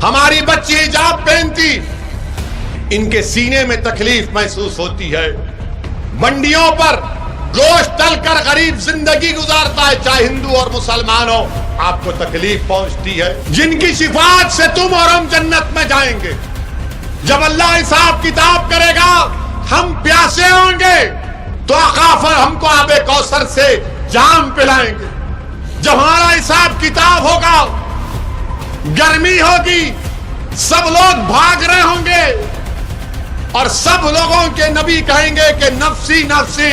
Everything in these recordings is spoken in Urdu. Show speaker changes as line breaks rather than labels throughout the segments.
ہماری بچی حجاب پہنتی، ان کے سینے میں تکلیف محسوس ہوتی ہے. منڈیوں پر گوشت تل کر غریب زندگی گزارتا ہے، چاہے ہندو اور مسلمان ہو، آپ کو تکلیف پہنچتی ہے. جن کی شفاعت سے تم اور ہم جنت میں جائیں گے. جب اللہ حساب کتاب کرے گا، ہم پیاسے ہوں گے تو آقا ہم کو آب کوثر سے جام پلائیں گے. جب ہمارا حساب کتاب ہوگا، گرمی ہوگی، سب لوگ بھاگ رہے ہوں گے اور سب لوگوں کے نبی کہیں گے کہ نفسی نفسی.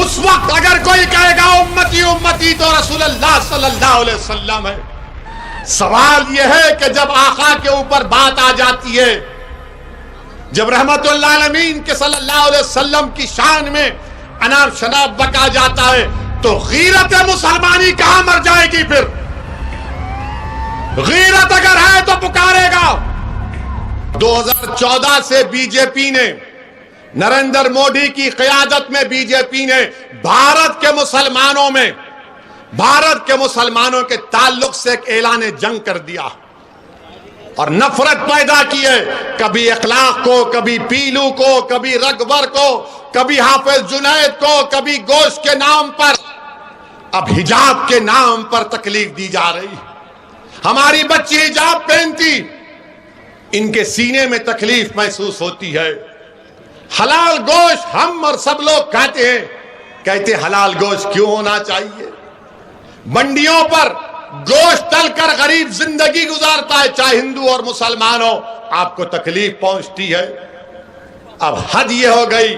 اس وقت اگر کوئی کہے گا امتی امتی تو رسول اللہ صلی اللہ علیہ وسلم ہے. سوال یہ ہے کہ جب آقا کے اوپر بات آ جاتی ہے، جب رحمت اللہ العالمین کے صلی اللہ علیہ وسلم کی شان میں اناب شناب بکا جاتا ہے، تو غیرت مسلمانی کہاں مر جائے گی؟ پھر غیرت اگر ہے تو پکارے گا. 2014 سے بی جے پی نے، نریندر مودی کی قیادت میں بی جے پی نے بھارت کے مسلمانوں کے تعلق سے ایک اعلان جنگ کر دیا اور نفرت پیدا کی ہے. کبھی اخلاق کو، کبھی پیلو کو، کبھی رگور کو، کبھی حافظ جنید کو، کبھی گوشت کے نام پر، اب حجاب کے نام پر تکلیف دی جا رہی. ہماری بچی حجاب پہنتی، ان کے سینے میں تکلیف محسوس ہوتی ہے. حلال گوشت ہم اور سب لوگ کھاتے ہیں، کہتے حلال گوشت کیوں ہونا چاہیے؟ منڈیوں پر گوشت تل کر غریب زندگی گزارتا ہے، چاہے ہندو اور مسلمان ہو، آپ کو تکلیف پہنچتی ہے. اب حد یہ ہو گئی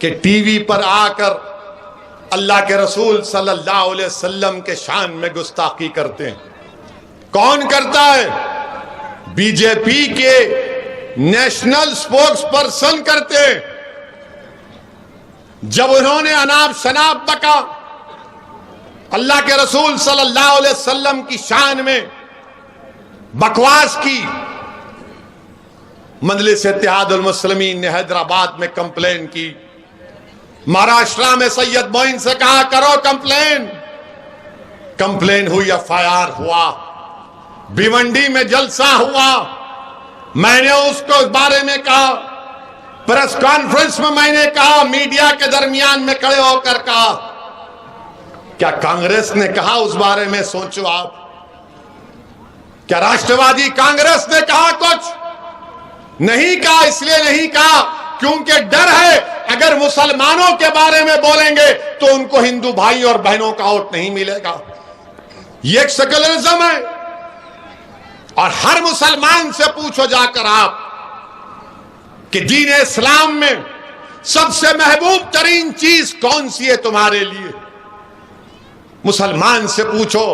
کہ ٹی وی پر آ کر اللہ کے رسول صلی اللہ علیہ وسلم کے شان میں گستاخی کرتے ہیں. کون کرتا ہے؟ بی جے پی کے نیشنل سپوکس پرسن کرتے. جب انہوں نے اناب شناب بکا، اللہ کے رسول صلی اللہ علیہ وسلم کی شان میں بکواس کی، مجلس اتحاد المسلمین نے حیدرآباد میں کمپلین کی. مہاراشٹرا میں سید معین سے کہا کرو کمپلین ہوئی، ایف آئی آر ہوا. بھیونڈی میں جلسہ ہوا، میں نے اس کو اس بارے میں کہا. پریس کانفرنس میں میں نے کہا، میڈیا کے درمیان میں کھڑے ہو کر کہا. کیا کانگریس نے کہا اس بارے میں؟ سوچو آپ. کیا راشٹروادی کانگریس نے کہا کچھ؟ نہیں کہا. اس لیے نہیں کہا کیونکہ ڈر ہے اگر مسلمانوں کے بارے میں بولیں گے تو ان کو ہندو بھائی اور بہنوں کا ووٹ نہیں ملے گا. یہ ایک سیکولرزم ہے. اور ہر مسلمان سے پوچھو جا کر آپ کہ دین اسلام میں سب سے محبوب ترین چیز کون سی ہے تمہارے لیے؟ مسلمان سے پوچھو،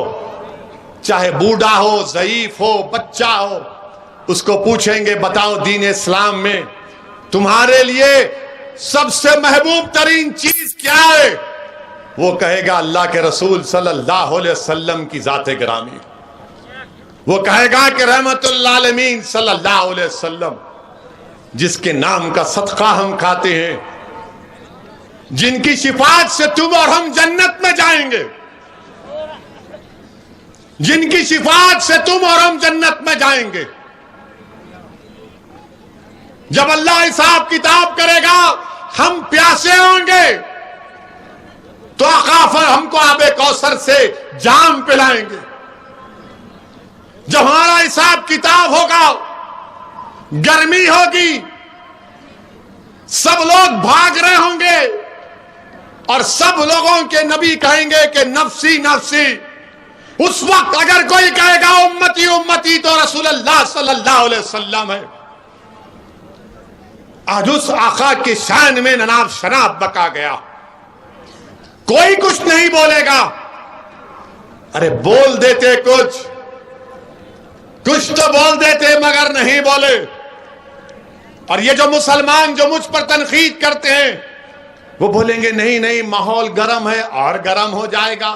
چاہے بوڑھا ہو، ضعیف ہو، بچہ ہو، اس کو پوچھیں گے بتاؤ دین اسلام میں تمہارے لیے سب سے محبوب ترین چیز کیا ہے؟ وہ کہے گا اللہ کے رسول صلی اللہ علیہ وسلم کی ذات گرامی. وہ کہے گا کہ رحمت اللہ العالمین صلی اللہ علیہ وسلم، جس کے نام کا صدقہ ہم کھاتے ہیں، جن کی شفاعت سے تم اور ہم جنت میں جائیں گے، جن کی شفاعت سے تم اور ہم جنت میں جائیں گے. جب اللہ حساب کتاب کرے گا، ہم پیاسے ہوں گے تو آقا ہم کو آب کوثر سے جام پلائیں گے. جب ہمارا حساب کتاب ہوگا، گرمی ہوگی، سب لوگ بھاگ رہے ہوں گے اور سب لوگوں کے نبی کہیں گے کہ نفسی نفسی. اس وقت اگر کوئی کہے گا امتی امتی تو رسول اللہ صلی اللہ علیہ وسلم ہے. آج اس آقا کے شان میں نناب شناب بکا گیا، کوئی کچھ نہیں بولے گا. ارے بول دیتے کچھ تو بول دیتے مگر نہیں بولے. اور یہ جو مسلمان جو مجھ پر تنقید کرتے ہیں وہ بولیں گے نہیں ماحول گرم ہے اور گرم ہو جائے گا.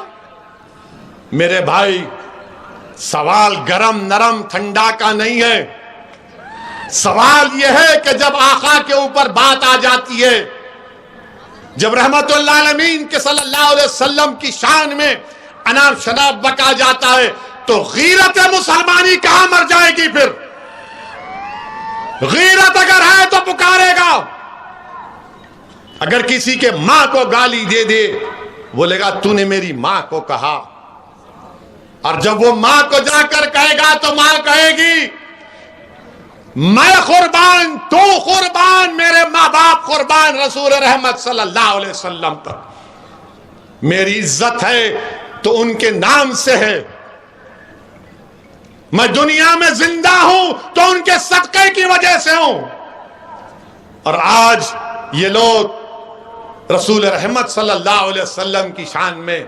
میرے بھائی، سوال گرم نرم ٹھنڈا کا نہیں ہے. سوال یہ ہے کہ جب آقا کے اوپر بات آ جاتی ہے، جب رحمت اللہ العالمین کے صلی اللہ علیہ وسلم کی شان میں اناب شناب بکا جاتا ہے، تو غیرت مسلمانی کہاں مر جائے گی؟ پکارے گا. اگر کسی کے ماں کو گالی دے دے بولے گا تو نے میری ماں کو کہا. اور جب وہ ماں کو جا کر کہے گا تو ماں کہے گی میں قربان، تو قربان، میرے ماں باپ قربان، رسول رحمت صلی اللہ علیہ وسلم تک میری عزت ہے تو ان کے نام سے ہے. میں دنیا میں زندہ ہوں تو ان کے صدقے کی وجہ سے ہوں. اور آج یہ لوگ رسول رحمت صلی اللہ علیہ وسلم کی شان میں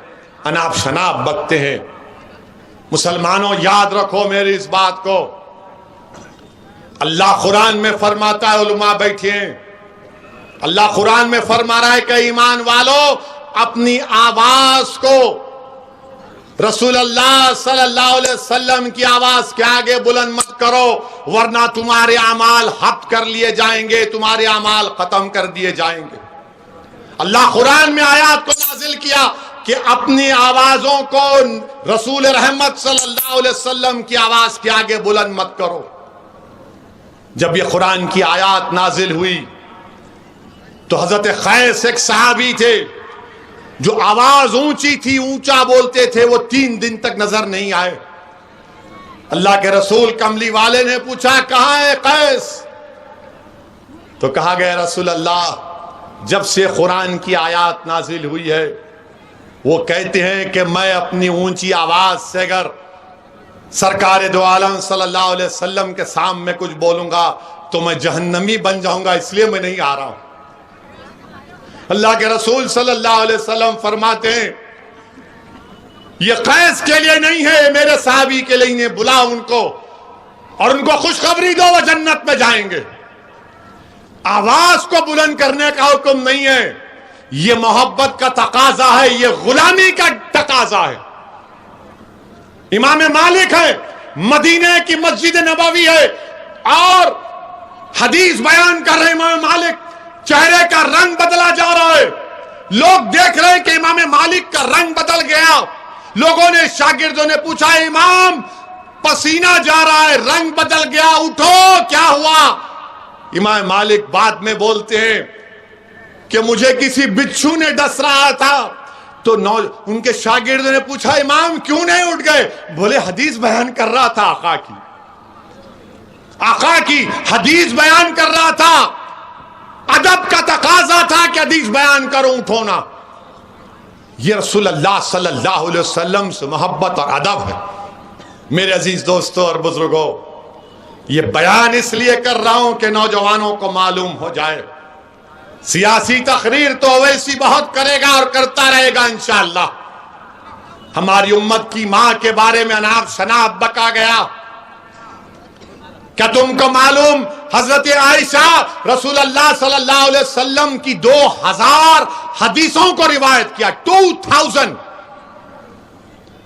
اناپ شناپ بکتے ہیں. مسلمانوں یاد رکھو میری اس بات کو. اللہ قرآن میں فرماتا ہے، علماء بیٹھے ہیں، اللہ قرآن میں فرما رہا ہے کہ ایمان والو اپنی آواز کو رسول اللہ صلی اللہ علیہ وسلم کی آواز کے آگے بلند مت کرو ورنہ تمہارے اعمال حق کر لیے جائیں گے، تمہارے اعمال ختم کر دیے جائیں گے. اللہ قرآن میں آیات کو نازل کیا کہ اپنی آوازوں کو رسول رحمت صلی اللہ علیہ وسلم کی آواز کے آگے بلند مت کرو. جب یہ قرآن کی آیات نازل ہوئی تو حضرت قیس ایک صحابی تھے جو آواز اونچی تھی، اونچا بولتے تھے، وہ 3 دن تک نظر نہیں آئے. اللہ کے رسول کملی والے نے پوچھا کہاں ہے قیس؟ تو کہا گیا رسول اللہ جب سے قرآن کی آیات نازل ہوئی ہے وہ کہتے ہیں کہ میں اپنی اونچی آواز سے اگر سرکار دو عالم صلی اللہ علیہ وسلم کے سامنے کچھ بولوں گا تو میں جہنمی بن جاؤں گا، اس لیے میں نہیں آ رہا ہوں. اللہ کے رسول صلی اللہ علیہ وسلم فرماتے ہیں یہ قیس کے لیے نہیں ہے، میرے صحابی کے لیے، بلاؤ ان کو اور ان کو خوشخبری دو وہ جنت میں جائیں گے. آواز کو بلند کرنے کا حکم نہیں ہے، یہ محبت کا تقاضا ہے، یہ غلامی کا تقاضا ہے. امام مالک ہے، مدینہ کی مسجد نبوی ہے اور حدیث بیان کر رہے امام مالک، چہرے کا رنگ بدلا جا رہا ہے. لوگ دیکھ رہے ہیں کہ امام مالک کا رنگ بدل گیا. لوگوں نے، شاگردوں نے پوچھا امام پسینہ جا رہا ہے، رنگ بدل گیا، اٹھو کیا ہوا؟ امام مالک بعد میں بولتے ہیں کہ مجھے کسی بچھو نے ڈس رہا تھا. تو ان کے شاگردوں نے پوچھا امام کیوں نہیں اٹھ گئے؟ بولے حدیث بیان کر رہا تھا، آقا کی حدیث بیان کر رہا تھا، ادب کا تقاضا تھا کہ حدیث بیان کرو، اٹھو نا. یہ رسول اللہ صلی اللہ علیہ وسلم سے محبت اور ادب ہے. میرے عزیز دوستوں اور بزرگوں، یہ بیان اس لیے کر رہا ہوں کہ نوجوانوں کو معلوم ہو جائے. سیاسی تقریر تو ویسی بہت کرے گا اور کرتا رہے گا انشاءاللہ. ہماری امت کی ماں کے بارے میں اناپ شناپ بکا گیا. کیا تم کو معلوم حضرت عائشہ رسول اللہ صلی اللہ علیہ وسلم کی 2000 حدیثوں کو روایت کیا، 2000.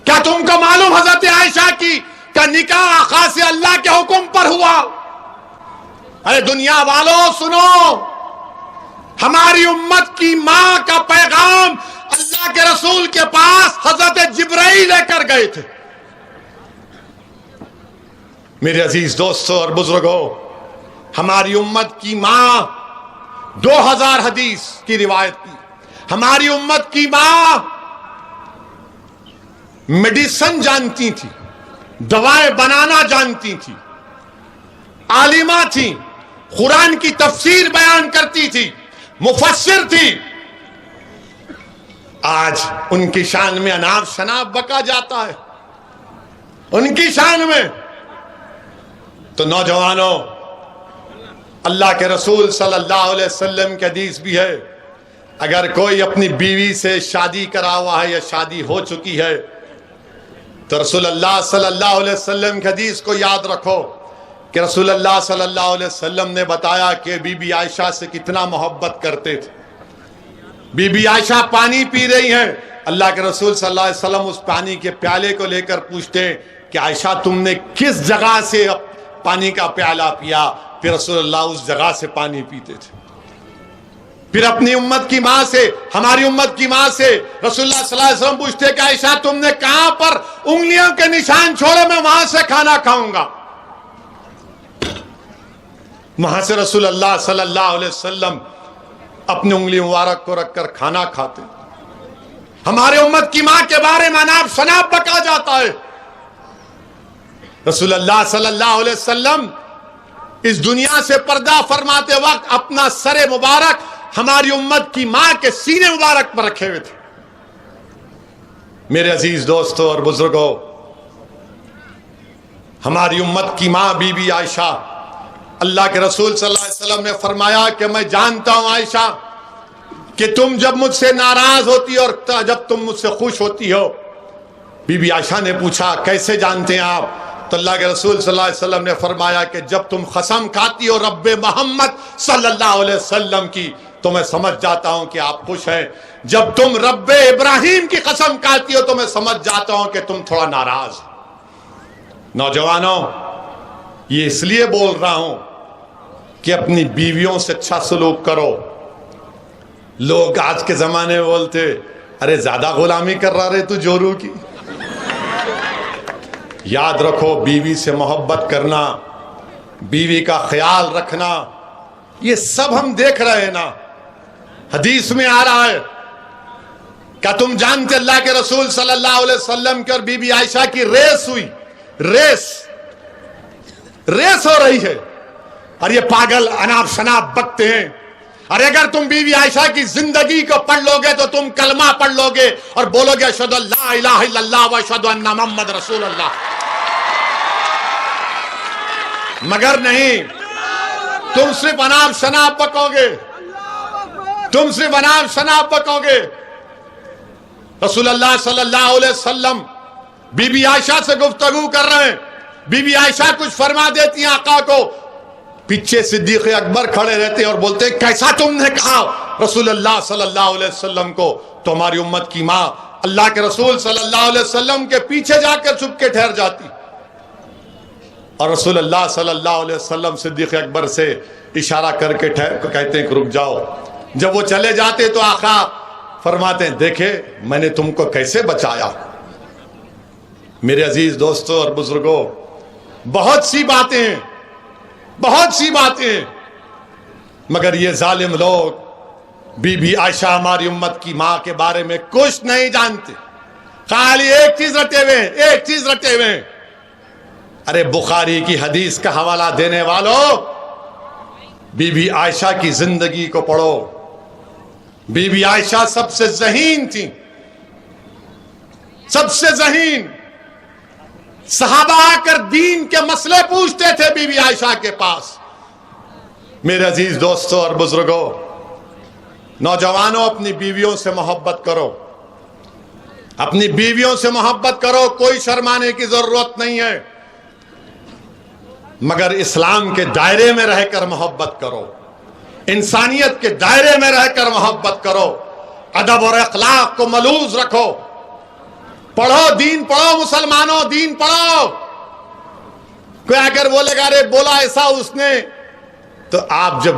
کیا تم کو معلوم حضرت عائشہ کی کا نکاح آقا سے اللہ کے حکم پر ہوا؟ ارے دنیا والوں سنو، ہماری امت کی ماں کا پیغام اللہ کے رسول کے پاس حضرت جبرائیل لے کر گئے تھے. میرے عزیز دوستوں اور بزرگوں، ہماری امت کی ماں 2000 حدیث کی روایت کی. ہماری امت کی ماں میڈیسن جانتی تھی، دوائیں بنانا جانتی تھی، عالمہ تھی، قرآن کی تفسیر بیان کرتی تھی، مفسر تھی. آج ان کی شان میں اناپ شناپ بکا جاتا ہے، ان کی شان میں. تو نوجوانوں، اللہ کے رسول صلی اللہ علیہ وسلم کی حدیث بھی ہے، اگر کوئی اپنی بیوی سے شادی کرا ہوا ہے یا شادی ہو چکی ہے تو رسول اللہ صلی اللہ علیہ وسلم کی حدیث کو یاد رکھو کہ رسول اللہ صلی اللہ علیہ وسلم نے بتایا کہ بی بی عائشہ سے کتنا محبت کرتے تھے. بی بی عائشہ پانی پی رہی ہیں، اللہ کے رسول صلی اللہ علیہ وسلم اس پانی کے پیالے کو لے کر پوچھتے ہیں کہ عائشہ تم نے کس جگہ سے پانی کا پیالہ پیا؟ پھر رسول اللہ اس جگہ سے پانی پیتے تھے. پھر اپنی امت کی ماں سے، ہماری امت کی ماں سے رسول اللہ صلی اللہ علیہ وسلم پوچھتے کہ عائشہ تم نے کہاں پر انگلیوں کے نشان چھوڑے، میں وہاں سے کھانا کھاؤں گا. وہاں سے رسول اللہ صلی اللہ علیہ وسلم اپنی انگلی مبارک کو رکھ کر کھانا کھاتے. ہمارے امت کی ماں کے بارے میں اناپ شناپ بکا جاتا ہے. رسول اللہ صلی اللہ علیہ وسلم اس دنیا سے پردہ فرماتے وقت اپنا سر مبارک ہماری امت کی ماں کے سینے مبارک پر رکھے ہوئے تھے. میرے عزیز دوستوں اور بزرگوں، ہماری امت کی ماں بی بی عائشہ، اللہ کے رسول صلی اللہ علیہ وسلم نے فرمایا کہ میں جانتا ہوں عائشہ کہ تم جب مجھ سے ناراض ہوتی ہو اور جب تم مجھ سے خوش ہوتی ہو. بی بی عائشہ نے پوچھا کیسے جانتے ہیں آپ؟ تو اللہ کے رسول صلی اللہ علیہ وسلم نے فرمایا کہ جب تم قسم کھاتی ہو رب محمد صلی اللہ علیہ وسلم کی تو میں سمجھ جاتا ہوں کہ آپ خوش ہیں. جب تم رب ابراہیم کی قسم کھاتی ہو تو میں سمجھ جاتا ہوں کہ تم تھوڑا ناراض. نوجوانوں، یہ اس لیے بول رہا ہوں کہ اپنی بیویوں سے اچھا سلوک کرو. لوگ آج کے زمانے میں بولتے ارے زیادہ غلامی کر رہا رہے تو جورو کی. یاد رکھو، بیوی سے محبت کرنا، بیوی کا خیال رکھنا، یہ سب ہم دیکھ رہے ہیں نا. حدیث میں آ رہا ہے، کیا تم جانتے اللہ کے رسول صلی اللہ علیہ وسلم کی اور بی بی عائشہ کی ریس ہوئی؟ ریس ہو رہی ہے اور یہ پاگل اناپ شناپ بکتے ہیں. اور اگر تم بی بی عائشہ کی زندگی کو پڑھ لو گے تو تم کلمہ پڑھ لو گے اور بولو گے اشہد ان لا الہ الا اللہ و اشہد ان محمد رسول اللہ. مگر نہیں، تم صرف اناپ شناپ بکو گے، تم صرف اناپ شناپ بکو گے. رسول اللہ صلی اللہ علیہ وسلم بی بی عائشہ سے گفتگو کر رہے ہیں. بی بی عائشہ کچھ فرما دیتی ہیں آقا کو، پیچھے صدیق اکبر کھڑے رہتے ہیں اور بولتے ہیں کیسا تم نے کہا رسول اللہ صلی اللہ علیہ وسلم کو؟ تو ہماری امت کی ماں اللہ کے رسول صلی اللہ علیہ وسلم کے پیچھے جا کر چھپ کے ٹھہر جاتی اور رسول اللہ صلی اللہ علیہ وسلم صدیق اکبر سے اشارہ کر کے کہتے ہیں کہ رک جاؤ. جب وہ چلے جاتے تو آقا فرماتے ہیں دیکھے میں نے تم کو کیسے بچایا. میرے عزیز دوستوں اور بزرگوں، بہت سی باتیں مگر یہ ظالم لوگ بی بی عائشہ ہماری امت کی ماں کے بارے میں کچھ نہیں جانتے. خالی ایک چیز رٹے ہوئے. ارے بخاری کی حدیث کا حوالہ دینے والوں، بی بی عائشہ کی زندگی کو پڑھو. بی بی عائشہ سب سے ذہین تھی، سب سے ذہین. صحابہ آ کر دین کے مسئلے پوچھتے تھے بی بی عائشہ کے پاس. میرے عزیز دوستوں اور بزرگوں، نوجوانوں، اپنی بیویوں سے محبت کرو، اپنی بیویوں سے محبت کرو. کوئی شرمانے کی ضرورت نہیں ہے، مگر اسلام کے دائرے میں رہ کر محبت کرو، انسانیت کے دائرے میں رہ کر محبت کرو. ادب اور اخلاق کو ملوز رکھو. پڑھو، دین پڑھو، مسلمانوں دین پڑھو. کوئی اگر بولے گا ارے بولا ایسا اس نے، تو آپ جب